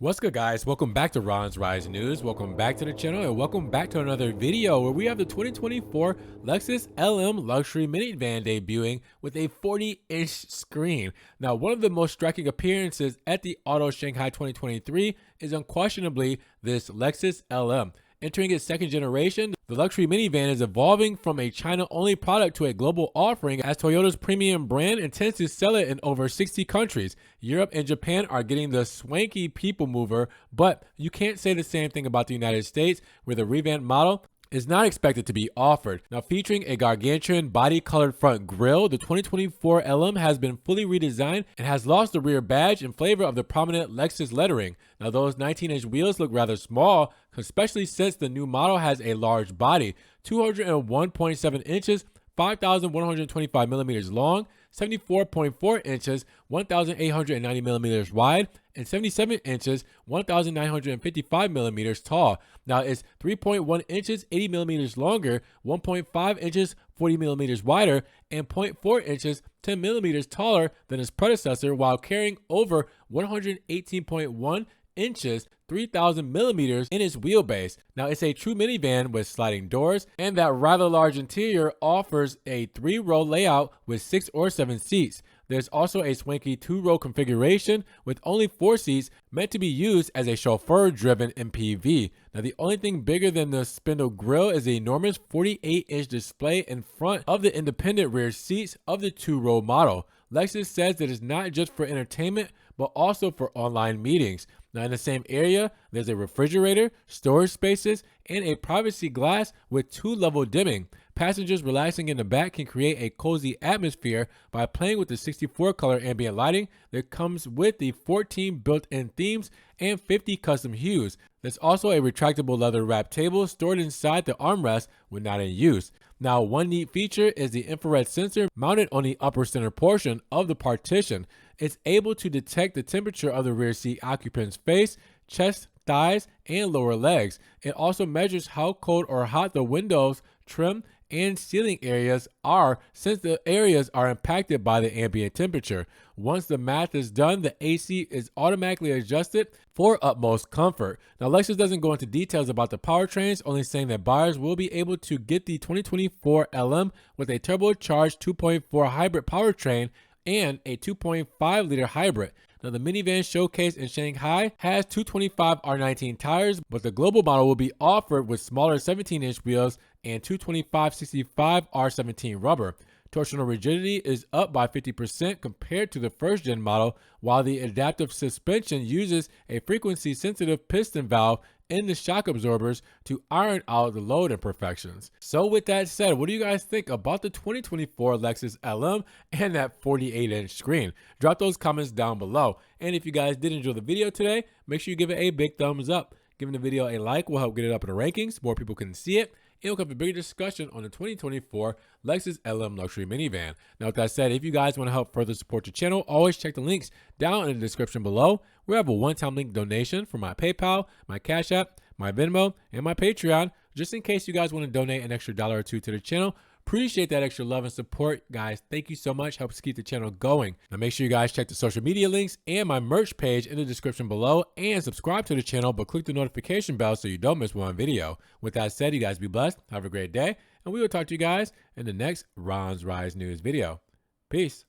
What's good, guys? Welcome back to Ron's Rise News. Welcome back to the channel and welcome back to another video where we have the 2024 Lexus LM luxury minivan debuting with a 40-inch screen. Now, one of the most striking appearances at the Auto Shanghai 2023 is unquestionably this Lexus LM. Entering its second generation, the luxury minivan is evolving from a China-only product to a global offering as Toyota's premium brand intends to sell it in over 60 countries. Europe and Japan are getting the swanky people mover, but you can't say the same thing about the United States, where the revamped model is not expected to be offered. Now, featuring a gargantuan body-colored front grille, the 2024 LM has been fully redesigned and has lost the rear badge in favor of the prominent Lexus lettering. Now, those 19-inch wheels look rather small, especially since the new model has a large body, 201.7 inches, 5,125 millimeters long, 74.4 inches, 1,890 millimeters wide, and 77 inches, 1,955 millimeters tall. Now, it's 3.1 inches, 80 millimeters longer, 1.5 inches, 40 millimeters wider, and 0.4 inches, 10 millimeters taller than its predecessor, while carrying over 118.1 inches, 3,000 millimeters in its wheelbase. Now, it's a true minivan with sliding doors, and that rather large interior offers a 3-row layout with 6 or 7 seats. There's also a swanky 2-row configuration with only 4 seats meant to be used as a chauffeur-driven MPV. Now, the only thing bigger than the spindle grille is the enormous 48-inch display in front of the independent rear seats of the 2-row model. Lexus says that it's not just for entertainment, but also for online meetings. Now, in the same area, there's a refrigerator, storage spaces, and a privacy glass with 2-level dimming. Passengers relaxing in the back can create a cozy atmosphere by playing with the 64-color ambient lighting that comes with the 14 built-in themes and 50 custom hues. There's also a retractable leather-wrapped table stored inside the armrest when not in use. Now, one neat feature is the infrared sensor mounted on the upper center portion of the partition. It's able to detect the temperature of the rear seat occupant's face, chest, thighs, and lower legs. It also measures how cold or hot the windows, trim, and ceiling areas are, since the areas are impacted by the ambient temperature. Once the math is done, the AC is automatically adjusted for utmost comfort. Now, Lexus doesn't go into details about the powertrains, only saying that buyers will be able to get the 2024 LM with a turbocharged 2.4 hybrid powertrain and a 2.5-liter hybrid. Now, the minivan showcased in Shanghai has 225 R19 tires, but the global model will be offered with smaller 17-inch wheels and 225/65 R17 rubber. Torsional rigidity is up by 50% compared to the first-gen model, while the adaptive suspension uses a frequency-sensitive piston valve in the shock absorbers to iron out the load imperfections. So with that said, what do you guys think about the 2024 Lexus LM and that 48-inch screen? Drop those comments down below. And if you guys did enjoy the video today, make sure you give it a big thumbs up. Giving the video a like will help get it up in the rankings, more people can see it. It'll have a bigger discussion on the 2024 Lexus LM luxury minivan. Now, with that said, if you guys want to help further support the channel, always check the links down in the description below. We have a one-time link donation for my PayPal, my Cash App, my Venmo, and my Patreon, just in case you guys want to donate an extra $1 or $2 to the channel. Appreciate that extra love and support, guys. Thank you so much. Helps keep the channel going. Now, make sure you guys check the social media links and my merch page in the description below, and subscribe to the channel, but click the notification bell so you don't miss one video. With that said, you guys be blessed. Have a great day, and we will talk to you guys in the next Ron's Rise News video. Peace.